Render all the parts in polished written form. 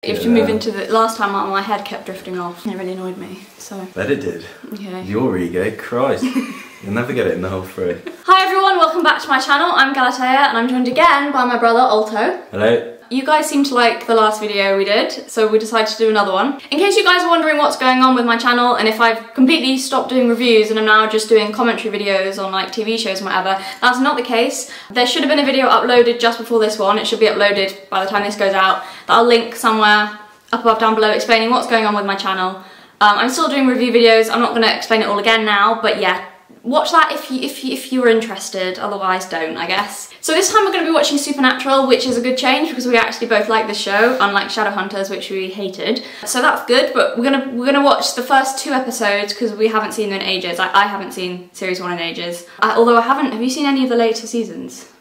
You have to move into the... Last time my head kept drifting off. It really annoyed me, so... Bet it did. Okay. Your ego, Christ. You'll never get it in the hole through. Hi everyone, welcome back to my channel. I'm Galatea and I'm joined again by my brother Alto. Hello. You guys seemed to like the last video we did, so we decided to do another one. In case you guys are wondering what's going on with my channel and if I've completely stopped doing reviews and I'm now just doing commentary videos on like TV shows and whatever, that's not the case. There should have been a video uploaded just before this one. It should be uploaded by the time this goes out. That I'll link somewhere up above down below explaining what's going on with my channel. I'm still doing review videos. I'm not going to explain it all again now, but yeah. Watch that if you're interested, otherwise don't, I guess. So this time we're going to be watching Supernatural, which is a good change because we actually both like this show, unlike Shadowhunters, which we hated. So that's good, but we're gonna watch the first 2 episodes because we haven't seen them in ages. I haven't seen series 1 in ages. Although I haven't, have you seen any of the later seasons?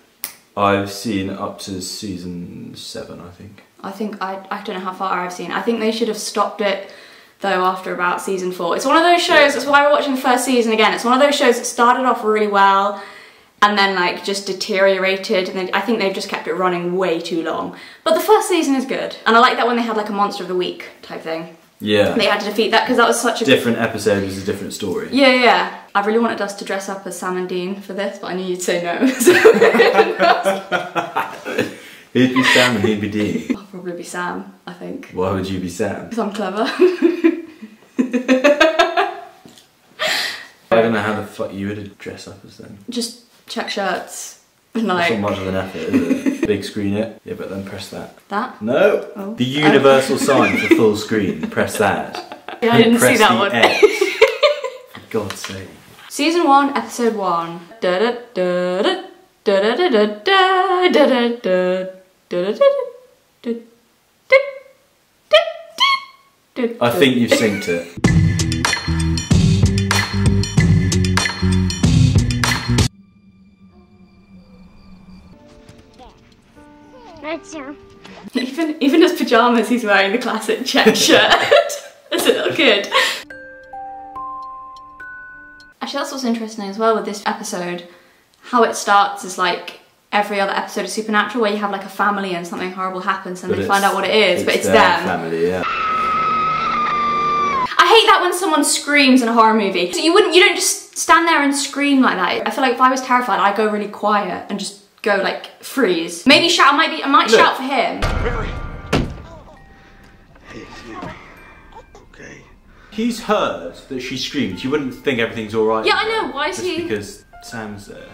I've seen up to season 7, I think. I don't know how far I've seen. I think they should have stopped it though after about season 4. It's one of those shows, that's why we're watching the first season again, it's one of those shows that started off really well and then like just deteriorated, and then I think they've just kept it running way too long. But the first season is good, and I like that when they had like a monster of the week type thing. Yeah. They had to defeat that because that was such a... Different episode was a different story. Yeah, yeah. I really wanted us to dress up as Sam and Dean for this, but I knew you'd say no. So Who'd be Sam and who'd be Dean? I'll probably be Sam, I think. Why would you be Sam? Because I'm clever. I don't know how the fuck you would dress up as them. Just check shirts. And like... That's not much of an effort, is it? Big screen it. Yeah, but then press that. That? No! Oh. The universal sign for full screen. Press that. Yeah, I didn't see that one. X. For God's sake. Season 1, episode 1. Da da da da da da da da da da da. I think you've synced it. Even his pyjamas, he's wearing the classic check shirt. As a little kid. Actually, that's what's interesting as well with this episode. How it starts is like every other episode of Supernatural, where you have like a family and something horrible happens and they find out what it is, but it's them. Family, yeah. I hate that when someone screams in a horror movie. So you don't just stand there and scream like that. I feel like if I was terrified, I'd go really quiet and just go like freeze. Maybe shout. I might shout for him. Hey, you. Okay. He's heard that she screamed. You wouldn't think everything's alright. Yeah, I know. Why is he? Because Sam's there.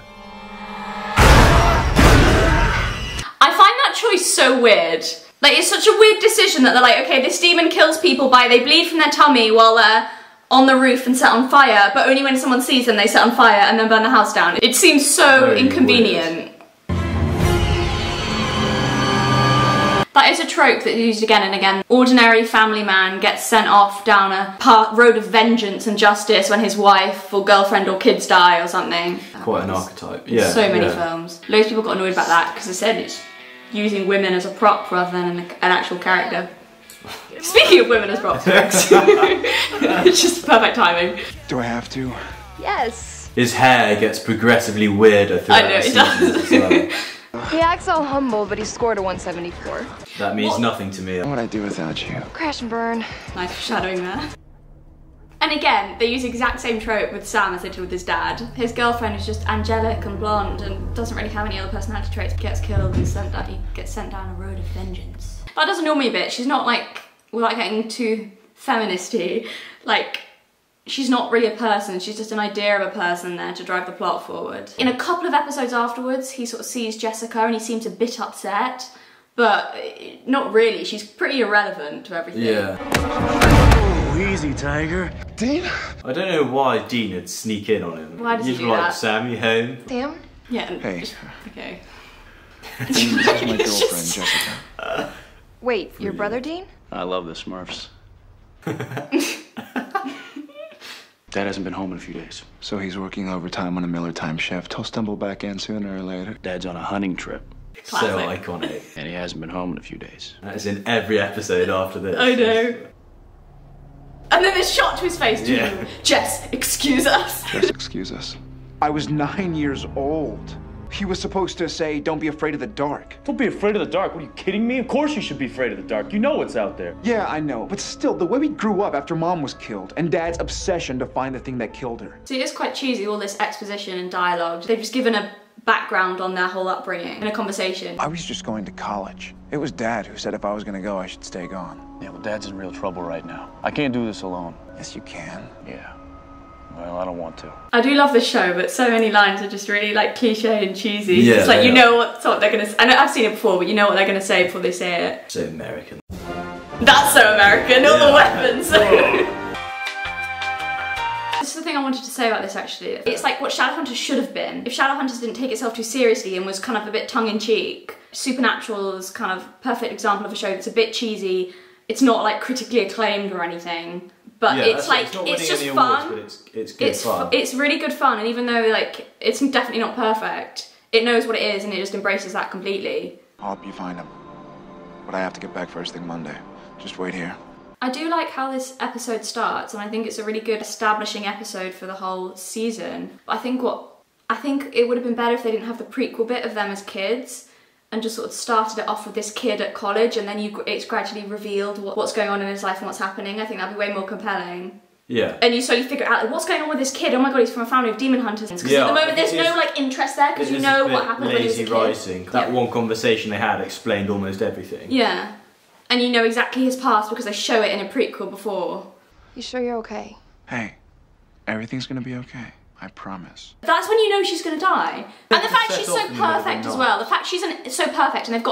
I find that choice so weird. Like, it's such a weird decision that they're like, okay, this demon kills people they bleed from their tummy while they're on the roof and set on fire, but only when someone sees them they set on fire and then burn the house down. It seems so very inconvenient. Weird. That is a trope that's used again and again. Ordinary family man gets sent off down a road of vengeance and justice when his wife or girlfriend or kids die or something. Quite an archetype. Yeah. So many films. Loads of people got annoyed about that because they said it's using women as a prop rather than an actual character. Speaking of women as props, it's just perfect timing. Do I have to? Yes. His hair gets progressively weirder throughout the seasons as well. He acts all humble, but he scored a 174. That means nothing to me. What would I do without you? Crash and burn. Nice foreshadowing there. And again, they use the exact same trope with Sam as they did with his dad. His girlfriend is just angelic and blonde and doesn't really have any other personality traits, gets killed and he gets sent down a road of vengeance. That does annoy me a bit. She's not like, without getting too feminist-y, like, she's not really a person, she's just an idea of a person there to drive the plot forward. In a couple of episodes afterwards, he sort of sees Jessica and he seems a bit upset, but not really, she's pretty irrelevant to everything. Yeah. Oh, easy, Tiger. Dean? I don't know why Dean would sneak in on him. Why does he do that? Like, Sam, you home? Sam? Yeah. Hey. Okay. Dean, this is my girlfriend, Jessica. Wait, your brother Dean? I love the Smurfs. Dad hasn't been home in a few days. So he's working overtime on a Miller time shift. He'll stumble back in sooner or later. Dad's on a hunting trip. Classic. So iconic. And he hasn't been home in a few days. That is in every episode after this. I know. And then this shot to his face too. Yeah. Jess, excuse us. Jess, excuse us. I was 9 years old. He was supposed to say, don't be afraid of the dark. Don't be afraid of the dark. What, are you kidding me? Of course you should be afraid of the dark. You know what's out there. Yeah, I know. But still, the way we grew up after Mom was killed and Dad's obsession to find the thing that killed her. See, it is quite cheesy, all this exposition and dialogue. They've just given a background on their whole upbringing in a conversation. I was just going to college. It was Dad who said if I was gonna go, I should stay gone. Yeah, well, Dad's in real trouble right now. I can't do this alone. Yes, you can. Yeah. Well, I don't want to. I do love this show, but so many lines are just really like cliche and cheesy. Yeah, it's like you know what they're gonna say. I know I've seen it before, but you know what they're gonna say before they say it. So American. That's so American, all the weapons. This is the thing I wanted to say about this actually. It's like what Shadowhunters should have been. If Shadowhunters didn't take itself too seriously and was kind of a bit tongue-in-cheek. Supernatural is kind of a perfect example of a show that's a bit cheesy. It's not like critically acclaimed or anything. But Yeah, it's like, it's just fun. Awards, but it's good fun. It's really good fun, and even though like it's definitely not perfect, it knows what it is and it just embraces that completely. I'll help you find him. But I have to get back first thing Monday. Just wait here. I do like how this episode starts, and I think it's a really good establishing episode for the whole season. But I think it would have been better if they didn't have the prequel bit of them as kids, and just sort of started it off with this kid at college, and then it's gradually revealed what's going on in his life and what's happening. I think that'd be way more compelling. Yeah. And you slowly figure out like, what's going on with this kid. Oh my god, he's from a family of demon hunters. Because at the moment there's no like interest there because you know what happened when he was a kid. Writing. That one conversation they had explained almost everything. Yeah. And you know exactly his past because they show it in a prequel before. You sure you're okay? Hey, everything's gonna be okay. I promise. That's when you know she's gonna die. And the fact she's so perfect as well. The fact she's so perfect and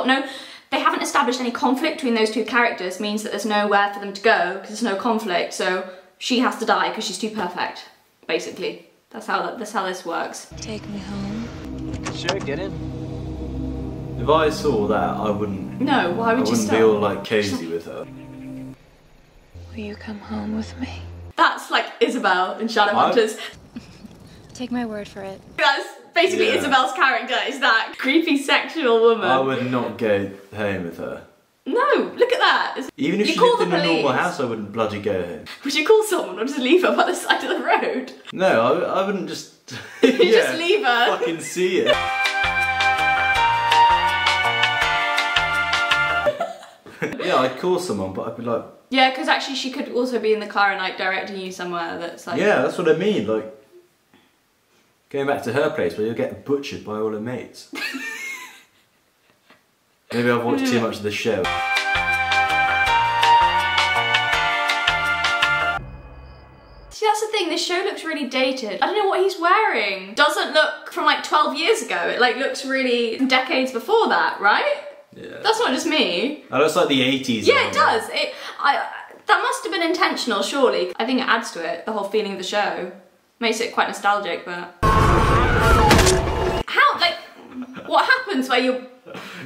they haven't established any conflict between those two characters means that there's nowhere for them to go because there's no conflict. So she has to die because she's too perfect, basically. That's how this works. Take me home. Sure, get in. If I saw that, I wouldn't. No, why would you I wouldn't be all like cozy with her. Will you come home with me? That's like Isabel in Shadowhunters. Take my word for it. That's basically Isabel's character, is that creepy sexual woman. I would not go home with her. No, look at that. Even if You she call lived the in a normal police. house, I wouldn't bloody go home. Would you call someone or just leave her by the side of the road? No, I wouldn't just. You just leave her. Fucking see it. Yeah, I'd call someone, but I'd be like. Yeah, because actually she could also be in the car and like directing you somewhere that's like. Yeah, that's what I mean. Like going back to her place where you'll get butchered by all her mates. Maybe I've watched too much of the show. See, that's the thing, this show looks really dated. I don't know what he's wearing. Doesn't look from like 12 years ago. It like looks really decades before that, right? Yeah. That's not just me. That looks like the 80s. Yeah, it does. That must have been intentional, surely. I think it adds to it, the whole feeling of the show. Makes it quite nostalgic, but... How, like, what happens where you...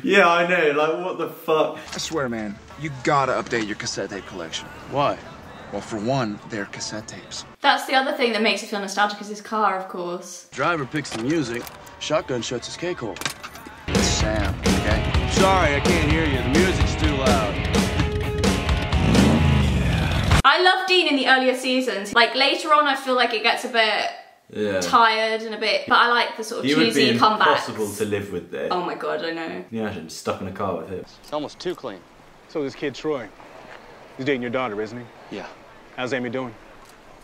Yeah, I know, like what the fuck? I swear, man, you gotta update your cassette tape collection. Why? Well, for one, they're cassette tapes. That's the other thing that makes it feel nostalgic is his car, of course. Driver picks the music. Shotgun shuts his cake hole. It's Sam, okay? Sorry, I can't hear you. The music's too loud. I love Dean in the earlier seasons. Like, later on, I feel like it gets a bit tired and a bit... But I like the sort of cheesy comebacks. Impossible to live with there. Oh my god, I know. Yeah, I'm stuck in a car with him. It's almost too clean. So this kid Troy, he's dating your daughter, isn't he? Yeah. How's Amy doing?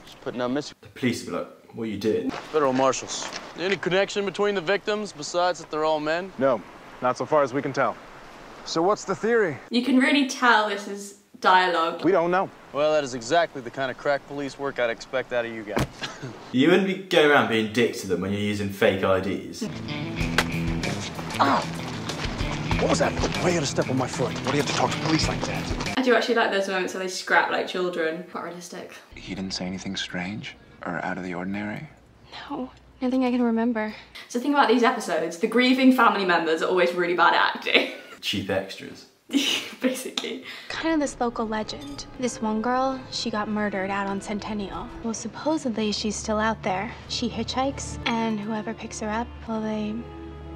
Just putting out missing. The police would be like, what are you doing? Federal marshals. Any connection between the victims besides that they're all men? No, not so far as we can tell. So what's the theory? You can really tell this is dialogue. We don't know. Well, that is exactly the kind of crack police work I'd expect out of you guys. You wouldn't be going around being dicks to them when you're using fake IDs. Ow! What was that? Why you gotta step on my foot? Why do you have to talk to police like that? I do actually like those moments where they scrap like children. Quite realistic. He didn't say anything strange or out of the ordinary? No, nothing I can remember. So the thing about these episodes, the grieving family members are always really bad at acting. Cheap extras. Basically. Kind of this local legend. This one girl, she got murdered out on Centennial. Well, supposedly she's still out there. She hitchhikes, and whoever picks her up, well, they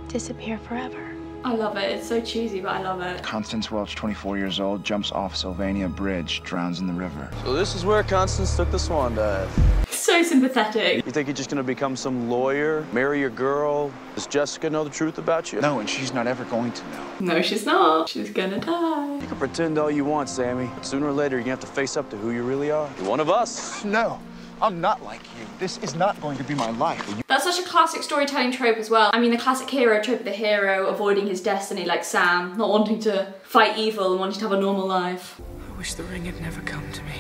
disappear forever. I love it. It's so cheesy, but I love it. Constance Welch, 24 years old, jumps off Sylvania Bridge, drowns in the river. So this is where Constance took the swan dive. So sympathetic. You think you're just gonna become some lawyer, marry your girl? Does Jessica know the truth about you? No, and she's not ever going to know. No, she's not. She's gonna die. You can pretend all you want, Sammy. But sooner or later, you're gonna have to face up to who you really are. You're one of us. No, I'm not like you. This is not going to be my life. That's such a classic storytelling trope as well. I mean, the classic hero trope of the hero avoiding his destiny, like Sam, not wanting to fight evil and wanting to have a normal life. I wish the ring had never come to me.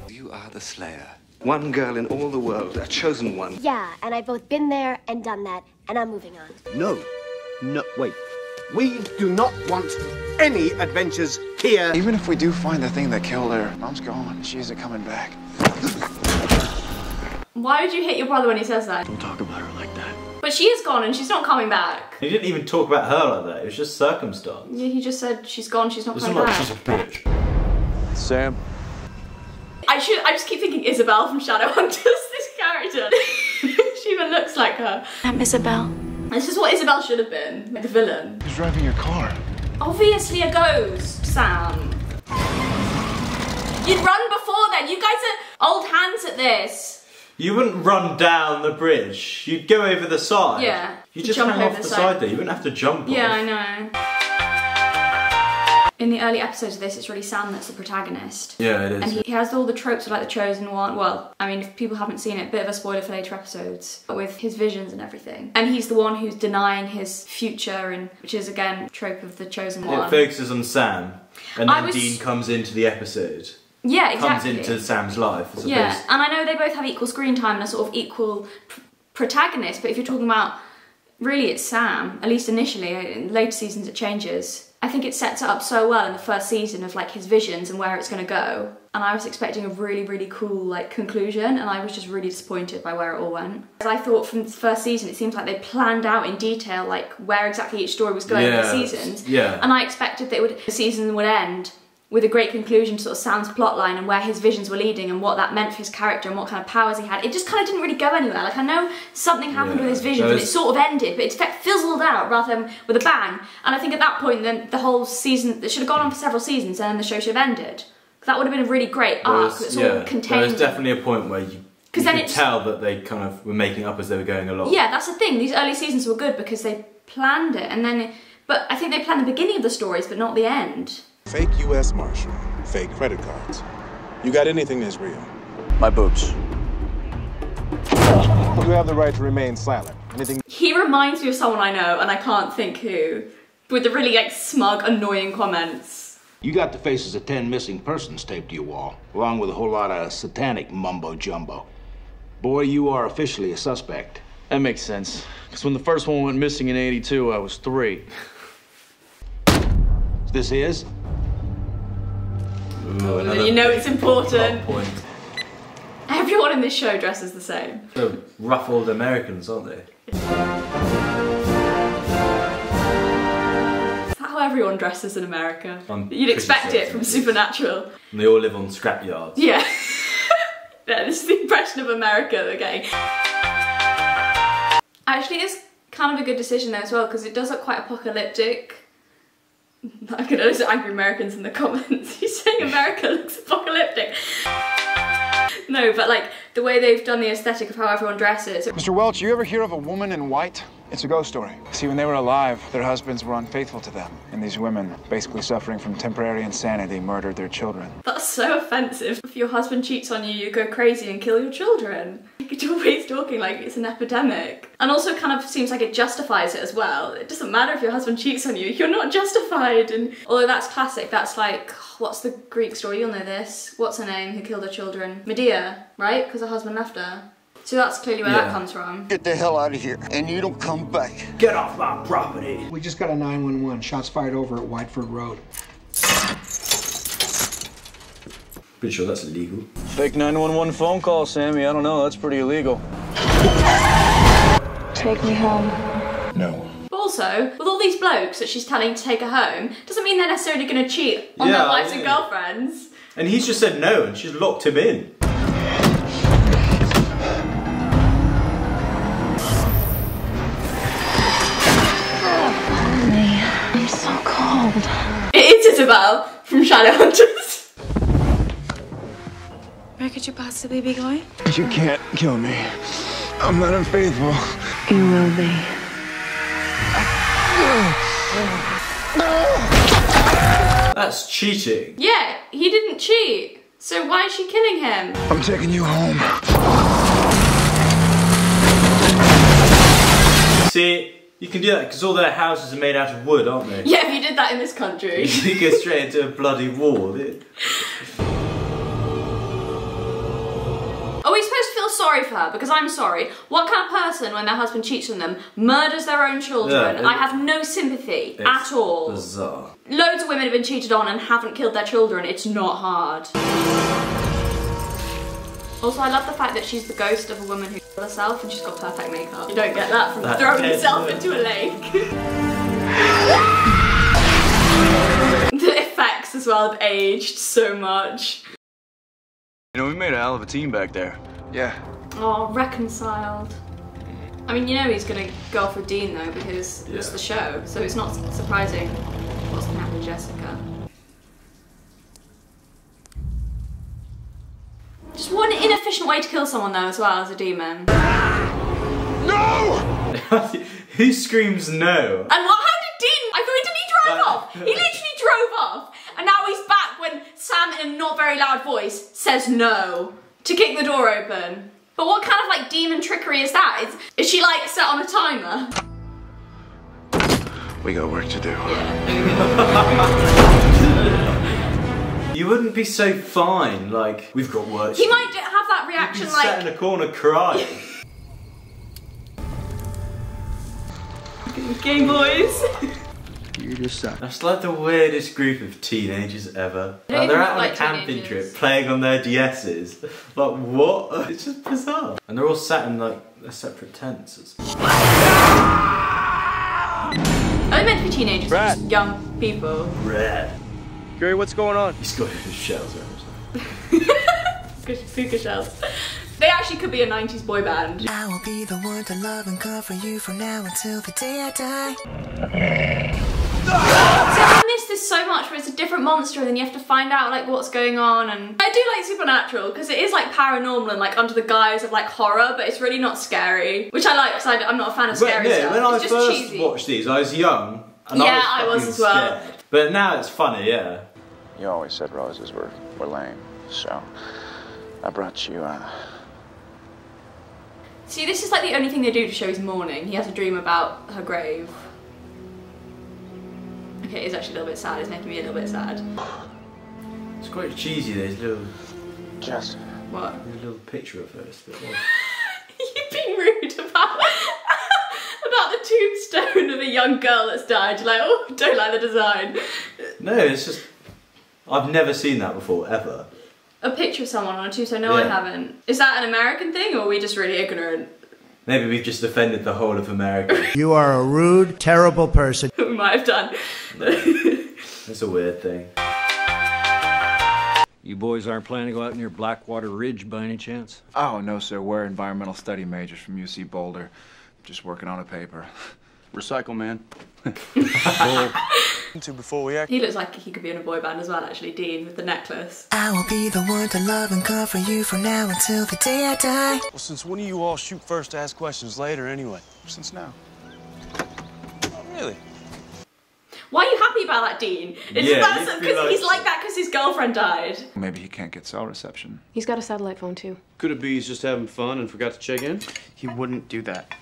You are the Slayer. One girl in all the world, a chosen one. Yeah, and I've both been there and done that, and I'm moving on. No. No, wait. We do not want any adventures here. Even if we do find the thing that killed her, Mom's gone. She isn't coming back. Why would you hit your brother when he says that? Don't talk about her like that. But she is gone and she's not coming back. He didn't even talk about her like that. It was just circumstance. Yeah, he just said she's gone, she's not It's coming not like back. she's a bitch. Sam. I just keep thinking Isabel from Shadowhunters, this character. She even looks like her. I'm Isabel. This is what Isabel should have been, like the villain. Who's driving your car? Obviously a ghost, Sam. You'd run before then. You guys are old hands at this. You wouldn't run down the bridge. You'd go over the side. Yeah. You just Jump hang over off the the side. side there. You wouldn't have to jump off. Yeah, I know. In the early episodes of this, it's really Sam that's the protagonist. Yeah, it is. And he has all the tropes of like the chosen one. Well, I mean, if people haven't seen it, bit of a spoiler for later episodes, but with his visions and everything. And he's the one who's denying his future, and which is again trope of the chosen one. It focuses on Sam, and then Dean comes into the episode. Yeah, exactly. Comes into Sam's life. As yeah, opposed... and I know they both have equal screen time and a sort of equal protagonist, but if you're talking about, really it's Sam, at least initially. In later seasons it changes. I think it sets it up so well in the first season of like his visions and where it's going to go. And I was expecting a really, really cool like conclusion, and I was just really disappointed by where it all went. I thought from the first season, it seems like they planned out in detail like where exactly each story was going in the seasons. Yeah. And I expected that the season would end with a great conclusion to sort of Sam's plotline and where his visions were leading and what that meant for his character and what kind of powers he had. It just kind of didn't really go anywhere. Like, I know something happened with his visions and it sort of ended, but it fizzled out rather than with a bang. And I think at that point, then the whole season, it should have gone on for several seasons and then the show should have ended. That would have been a really great arc that's all contained. There was definitely a point where you could tell that they kind of were making up as they were going along. Yeah, that's the thing. These early seasons were good because they planned it, and then, but I think they planned the beginning of the stories, but not the end. Fake U.S. Marshal, fake credit cards. You got anything that's real? My boobs. You have the right to remain silent. Anything? He reminds me of someone I know, and I can't think who, with the really like smug, annoying comments. You got the faces of 10 missing persons taped to your wall, along with a whole lot of satanic mumbo-jumbo. Boy, you are officially a suspect. That makes sense. Because when the first one went missing in '82, I was 3. This is? Ooh, You know it's important. Point. Everyone in this show dresses the same. So ruffled Americans, aren't they? Is that how everyone dresses in America? You'd expect it from Supernatural. And they all live on scrapyards. Yeah. Yeah, this is the impression of America they're getting. Actually, it's kind of a good decision though as well, because it does look quite apocalyptic. I could always angry Americans in the comments. He's saying America looks apocalyptic. No, but like the way they've done the aesthetic of how everyone dresses. Mr. Welch, you ever hear of a woman in white? It's a ghost story. See, when they were alive, their husbands were unfaithful to them. And these women, basically suffering from temporary insanity, murdered their children. That's so offensive. If your husband cheats on you, you go crazy and kill your children. You're always talking like it's an epidemic. And also kind of seems like it justifies it as well. It doesn't matter if your husband cheats on you, you're not justified. And although that's classic, that's like, what's the Greek story? You'll know this. What's her name who killed her children? Medea, right? Because her husband left her. So that's clearly where that comes from. Get the hell out of here, and you don't come back. Get off my property. We just got a 911. Shots fired over at Whiteford Road. Pretty sure that's illegal. Fake 911 phone call, Sammy. I don't know. That's pretty illegal. Take me home. No. Also, with all these blokes that she's telling to take her home, doesn't mean they're necessarily going to cheat on their wives and girlfriends. And he's just said no, and she's locked him in. cold. It is Isabel from Shadowhunters. Where could you possibly be going? You can't kill me. I'm not unfaithful. You will be. That's cheating. Yeah, he didn't cheat. So why is she killing him? I'm taking you home. See, you can do that because all their houses are made out of wood, aren't they? Yeah, if you did that in this country. You go straight into a bloody wall. Are we supposed to feel sorry for her? Because I'm sorry. What kind of person, when their husband cheats on them, murders their own children? Yeah, I have no sympathy at all. Bizarre. Loads of women have been cheated on and haven't killed their children. It's not hard. Also, I love the fact that she's the ghost of a woman who killed herself and she's got perfect makeup. You don't get that from throwing yourself into a lake. The effects as well have aged so much. You know, we made a hell of a team back there. Yeah. Oh, reconciled. I mean, you know he's gonna go off with Dean though because it's the show, so it's not surprising what's gonna happen to Jessica. Just one inefficient way to kill someone though as well as a demon. No! Who screams no? And what? How did Dean? I thought, did he drive off? He literally drove off, and now he's back when Sam, in a not very loud voice, says no to kick the door open. But what kind of like demon trickery is that? Is she like set on a timer? We got work to do. You wouldn't be so fine, like, we've got work to He do. might have that reaction You'd be like... sat in a corner crying. Game boys. You just suck. That's like the weirdest group of teenagers ever. They don't Like, they're even out on look a like camping teenagers. trip, playing on their DS's. Like, what? It's just bizarre. And they're all sat in, like, their separate tents. Are they meant to be teenagers? Or Brad. just young people. Red. Gary, what's going on? He's got his shells around. Puka shells. They actually could be a 90s boy band. I will be the one to love and cover you from now until the day I die. So I miss this so much where it's a different monster and then you have to find out like what's going on. And I do like Supernatural because it is like paranormal and like under the guise of like horror, but it's really not scary, which I like because I'm not a fan of scary stuff. When I it's just first cheesy. watched these, I was young. And Yeah, I was as well. scared. But now it's funny, yeah. You always said roses were lame, so I brought you, See, this is like the only thing they do to show his mourning. He has a dream about her grave. Okay, it's actually a little bit sad. It's making me a little bit sad. It's quite cheesy, those little... Just... What? There's a little picture of her. It's a bit odd. You're being rude about the tombstone of a young girl that's died. You're like, oh, don't like the design. No, it's just... I've never seen that before, ever. A picture of someone on a tombstone? No, I haven't. Is that an American thing, or are we just really ignorant? Maybe we've just offended the whole of America. You are a rude, terrible person. We might have done. That's a weird thing. You boys aren't planning to go out near Blackwater Ridge by any chance? Oh, no, sir. We're environmental study majors from UC Boulder. Just working on a paper. Recycle, man. Before we act. He looks like he could be in a boy band as well, actually, Dean, with the necklace. I will be the one to love and cover you from now until the day I die. Well, since when do you all shoot first, ask questions later anyway? Since now. Oh, really? Why are you happy about that, Dean? Because he's like that because his girlfriend died. Maybe he can't get cell reception. He's got a satellite phone too. Could it be he's just having fun and forgot to check in? He wouldn't do that.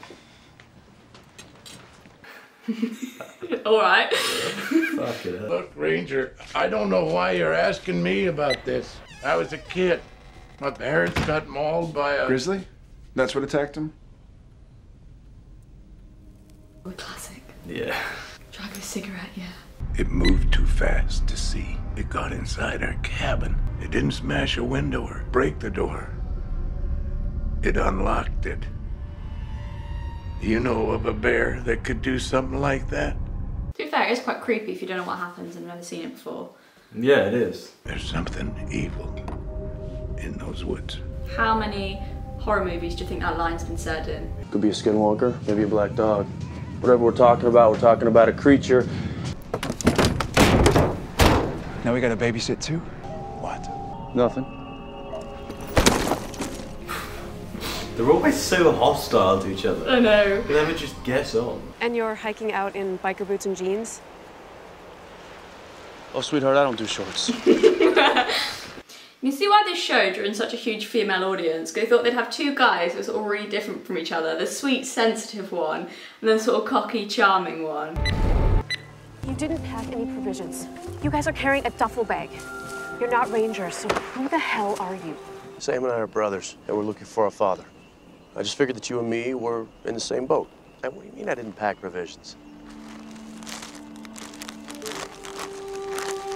Alright. Fuck it up. Look, Ranger, I don't know why you're asking me about this. I was a kid. My parents got mauled by a... Grizzly? That's what attacked him? Classic. Yeah. Drug a cigarette, yeah. It moved too fast to see. It got inside our cabin. It didn't smash a window or break the door. It unlocked it. You know of a bear that could do something like that? To be fair, it is quite creepy if you don't know what happens and never seen it before. Yeah, it is. There's something evil in those woods. How many horror movies do you think that line's been said in? Could be a skinwalker, maybe a black dog. Whatever we're talking about a creature. Now we gotta babysit too? What? Nothing. They're always so hostile to each other. I know. They never just get on. And you're hiking out in biker boots and jeans? Oh, sweetheart, I don't do shorts. You see why this show drew in such a huge female audience? They thought they'd have two guys who were sort of really different from each other. The sweet, sensitive one, and then sort of cocky, charming one. You didn't pack any provisions. You guys are carrying a duffel bag. You're not rangers, so who the hell are you? Sam and I are brothers, and we're looking for our father. I just figured that you and me were in the same boat. And what do you mean I didn't pack provisions?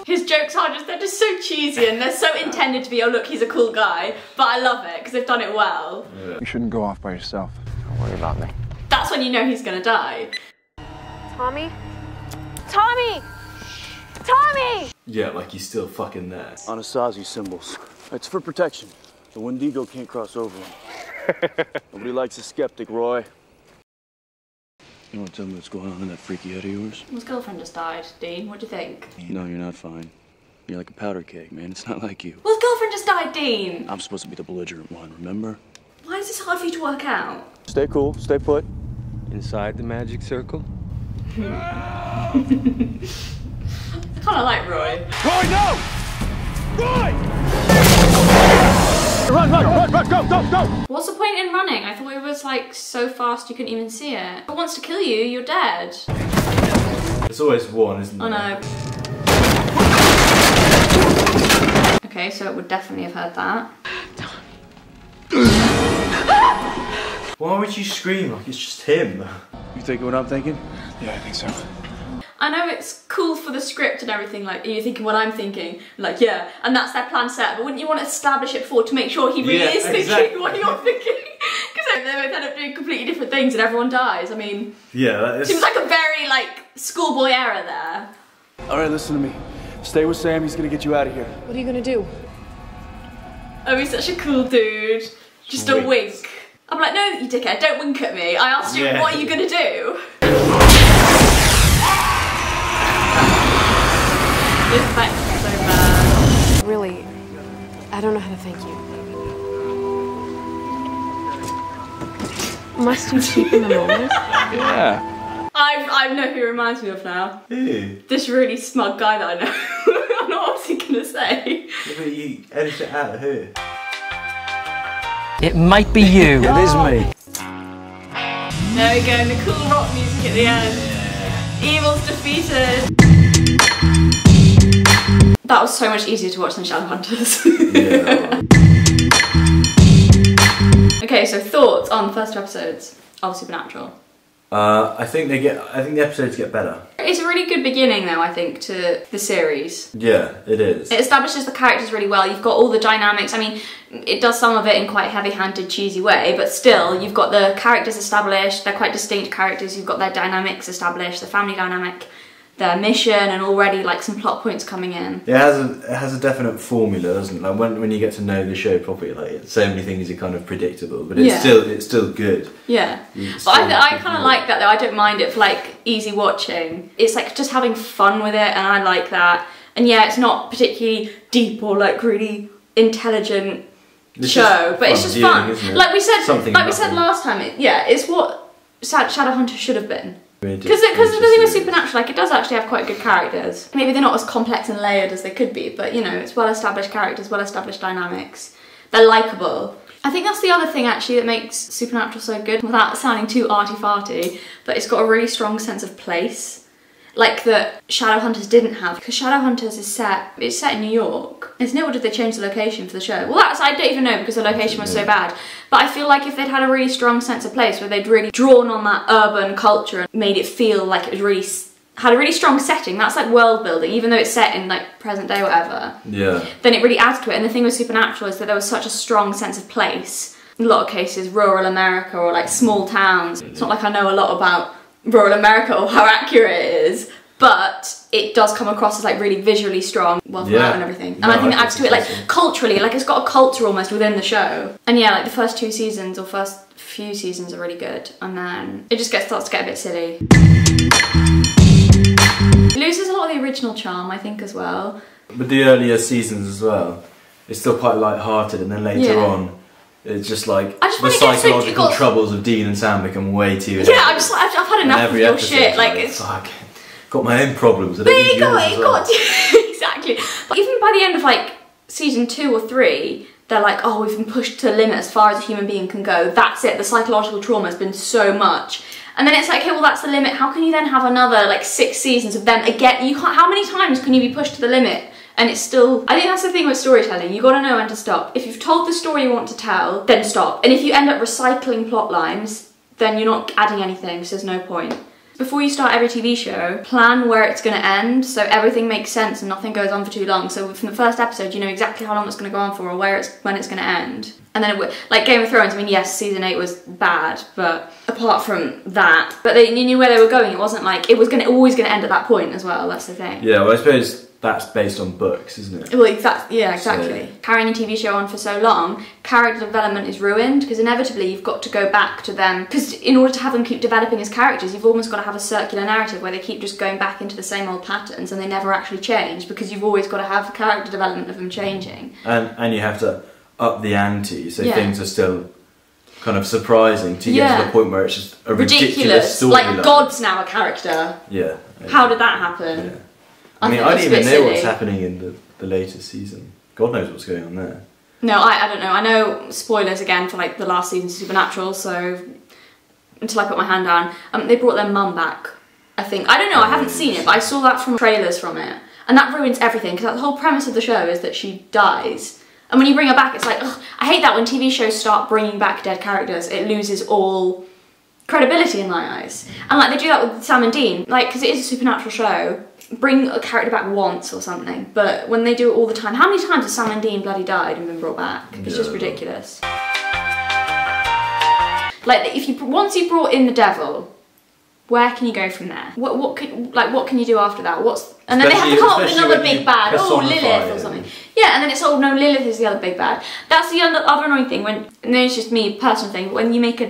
His jokes are just, they're just so cheesy and they're so intended to be, oh look, he's a cool guy, but I love it because they've done it well. Yeah. You shouldn't go off by yourself. Don't worry about me. That's when you know he's gonna die. Tommy? Tommy! Tommy! Yeah, like he's still fucking there. Anasazi symbols. It's for protection. The Wendigo can't cross over them. Nobody likes a skeptic, Roy. You want to tell me what's going on in that freaky head of yours? His girlfriend just died, Dean. What do you think? No, you're not fine. You're like a powder keg, man. It's not like you. Well, his girlfriend just died, Dean. I'm supposed to be the belligerent one, remember? Why is this hard for you to work out? Stay cool, stay put. Inside the magic circle? I kind of like Roy. Roy, no! Roy! Run, go! What's the point in running? I thought it was like so fast you couldn't even see it. If it wants to kill you, you're dead. There's always one, isn't there? I know. Okay, so it would definitely have heard that. Why would you scream like it's just him? You thinking what I'm thinking? Yeah, I think so. I know it's cool for the script and everything, like, you're thinking what I'm thinking, like, yeah, and that's their plan set, but wouldn't you want to establish it before to make sure he really is thinking what you're thinking? Because they both end up doing completely different things and everyone dies, I mean... Yeah, that is... Seems like a very, like, schoolboy error there. Alright, listen to me. Stay with Sam, he's gonna get you out of here. What are you gonna do? Oh, he's such a cool dude. Just a wink. I'm like, no, you dickhead, don't wink at me. I asked you, what are you gonna do? This effect is so bad. Really, I don't know how to thank you. Must you keep in the moment? Yeah. I know who he reminds me of now. Who? This really smug guy that I know. I don't know what he gonna say. Yeah, but you edit it out who? It might be you. It is me. There we go, and the cool rock music at the end. Evil's defeated. That was so much easier to watch than Shadowhunters. Yeah. Okay, so thoughts on the first two episodes of Supernatural? I think the episodes get better. It's a really good beginning though, I think, to the series. Yeah, it is. It establishes the characters really well. You've got all the dynamics. I mean, it does some of it in quite a heavy-handed, cheesy way, but still, you've got the characters established. They're quite distinct characters. You've got their dynamics established, the family dynamic, their mission, and already like some plot points coming in. It has a definite formula, doesn't it? Like when you get to know the show properly, like so many things are kind of predictable, but it's still good. Yeah, but I kind of like that though. I don't mind it for like easy watching. It's like just having fun with it, and I like that. And yeah, it's not particularly deep or like really intelligent show, but it's just fun. Like we said last time. It's what Shadowhunters should have been. Because the thing with Supernatural, like, it does actually have quite good characters. Maybe they're not as complex and layered as they could be, but you know, it's well-established characters, well-established dynamics. They're likeable. I think that's the other thing actually that makes Supernatural so good, without sounding too arty-farty, but it's got a really strong sense of place. Like that Shadowhunters didn't have, because Shadowhunters is set in New York. Isn't it, or did they change the location for the show? Well, I don't even know because the location was so bad. But I feel like if they'd had a really strong sense of place where they'd really drawn on that urban culture and made it feel like it was really, had a really strong setting, that's like world building, even though it's set in like present day or whatever. Yeah. Then it really adds to it. And the thing with Supernatural is that there was such a strong sense of place. In a lot of cases, rural America or like small towns. It's not like I know a lot about rural America or how accurate it is, but it does come across as like really visually strong, well thought out and everything. And I think that adds to it, like culturally, like it's got a culture almost within the show. And yeah, like the first two seasons or first few seasons are really good, and then it just starts to get a bit silly. It loses a lot of the original charm, I think, as well. But the earlier seasons as well, it's still quite light-hearted, and then later on, it's just like the psychological troubles of Dean and Sam become way too. Yeah, I've had enough of your shit. Like it's fuck, got my own problems. But you got exactly. But even by the end of like season 2 or 3, they're like, oh, we've been pushed to the limit as far as a human being can go. That's it. The psychological trauma has been so much. And then it's like, okay, well, that's the limit. How can you then have another like 6 seasons of them again? You can't. How many times can you be pushed to the limit? And it's still, I think that's the thing with storytelling. You gotta know when to stop. If you've told the story you want to tell, then stop. And if you end up recycling plot lines, then you're not adding anything, so there's no point. Before you start every TV show, plan where it's gonna end, so everything makes sense and nothing goes on for too long. So from the first episode, you know exactly how long it's gonna go on for or when it's gonna end. And then, like Game of Thrones, I mean, yes, season 8 was bad, but apart from that, but you knew where they were going. It wasn't like, it was always gonna end at that point as well, that's the thing. Yeah, well, I suppose that's based on books, isn't it? Well, yeah, exactly. So. Carrying a TV show on for so long, character development is ruined, because inevitably you've got to go back to them, because in order to have them keep developing as characters, you've almost got to have a circular narrative where they keep just going back into the same old patterns and they never actually change, because you've always got to have character development of them changing. And you have to up the ante, so things are still kind of surprising to get to the point where it's just a ridiculous story. Like God's now a character. Yeah. How did that happen? Yeah. I mean, I don't even know what's happening in the latest season. God knows what's going on there. No, I don't know. I know spoilers again for like the last season of Supernatural, so until I put my hand down, they brought their mum back, I think. I don't know, I haven't seen it, but I saw that from trailers from it. And that ruins everything, because the whole premise of the show is that she dies. And when you bring her back, it's like, ugh, I hate that when TV shows start bringing back dead characters, it loses all credibility in my eyes. And like they do that with Sam and Dean, like, because it is a supernatural show, bring a character back once or something, but when they do it all the time, how many times has Sam and Dean bloody died and been brought back? It's just ridiculous. Like, once you brought in the devil, where can you go from there? What can you do after that? And then they have to come up with another big bad. Oh, Lilith or something. Yeah, and then it's, oh no, Lilith is the other big bad. That's the other annoying thing. And it's just me, personal thing. When you make the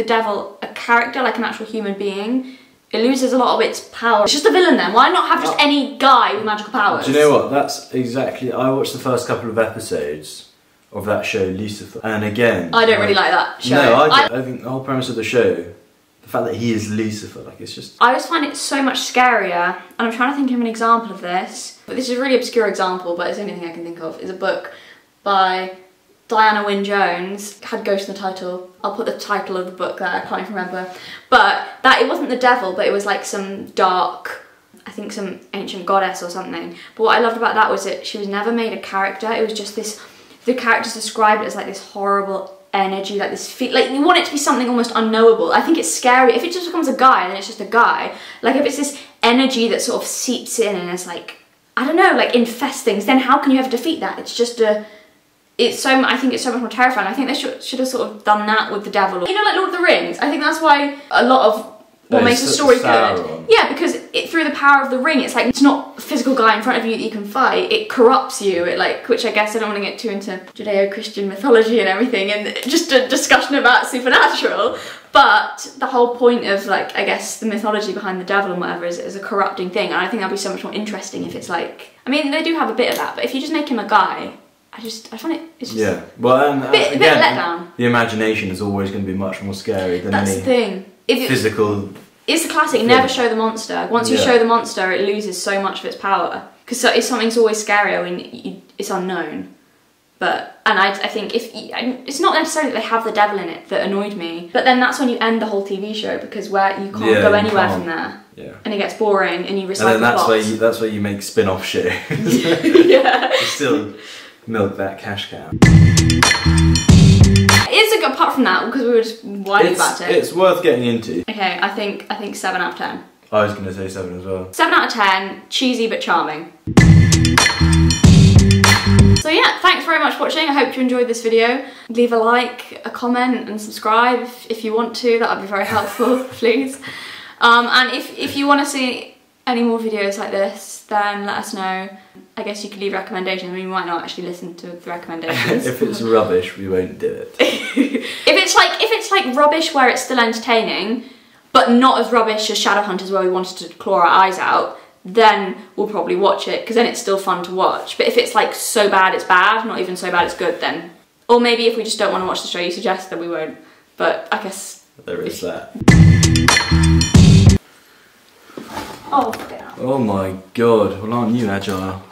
devil a character, like an actual human being, it loses a lot of its power. It's just a villain then. Why not have just any guy with magical powers? Do you know what? That's exactly... I watched the first couple of episodes of that show, Lucifer. And again... I don't really like that show. No, I think the whole premise of the show, the fact that he is Lucifer, like it's just... I always find it so much scarier, and I'm trying to think of an example of this, but this is a really obscure example, but it's the only thing I can think of, is a book by Diana Wynne Jones, had Ghost in the title. I'll put the title of the book there, I can't even remember. But it wasn't the devil, but it was like some dark, I think some ancient goddess or something. But what I loved about that was that she was never made a character, it was just this, the characters described it as like this horrible energy, like this like you want it to be something almost unknowable. I think it's scary. If it just becomes a guy, then it's just a guy. Like if it's this energy that sort of seeps in and it's like, I don't know, like infests things, then how can you ever defeat that? It's just a... I think it's so much more terrifying. I think they should have sort of done that with the devil. You know, like Lord of the Rings. I think that's why a lot of what makes a story good. Yeah, because through the power of the ring, it's like, it's not a physical guy in front of you that you can fight. It corrupts you. Which I guess I don't want to get too into Judeo-Christian mythology and everything, and just a discussion about supernatural. But the whole point of, like, I guess the mythology behind the devil and whatever is a corrupting thing. And I think that'd be so much more interesting if it's like, I mean, they do have a bit of that, but if you just make him a guy, I find it's just well, bit of a letdown. The imagination is always going to be much more scary than That's the thing. Physical. It's the classic. Never show the monster. Once you show the monster, it loses so much of its power. Because if something's always scarier when it's unknown. And I think it's not necessarily that they have the devil in it that annoyed me, but then that's when you end the whole TV show, because you can't go anywhere from there. Yeah. And it gets boring, and you recycle and then that's where you make spin-off shows. Yeah. Still milk that cash cow. It's a good, apart from that, because we were just whining about it. It's worth getting into. Okay, I think 7 out of 10. I was going to say 7 as well. 7 out of 10, cheesy but charming. So yeah, thanks very much for watching. I hope you enjoyed this video. Leave a like, a comment, and subscribe if you want to. That would be very helpful, please. And if you want to see any more videos like this, then let us know. I guess you could leave recommendations. I mean, we might not actually listen to the recommendations. If it's rubbish, we won't do it. if it's like rubbish where it's still entertaining, but not as rubbish as Shadowhunters where we wanted to claw our eyes out, then we'll probably watch it, because then it's still fun to watch. But if it's like so bad it's bad, not even so bad it's good, then... Or maybe if we just don't want to watch the show you suggest, then we won't. But I guess... There is that. Oh, fuck it. Oh my god, well aren't you agile?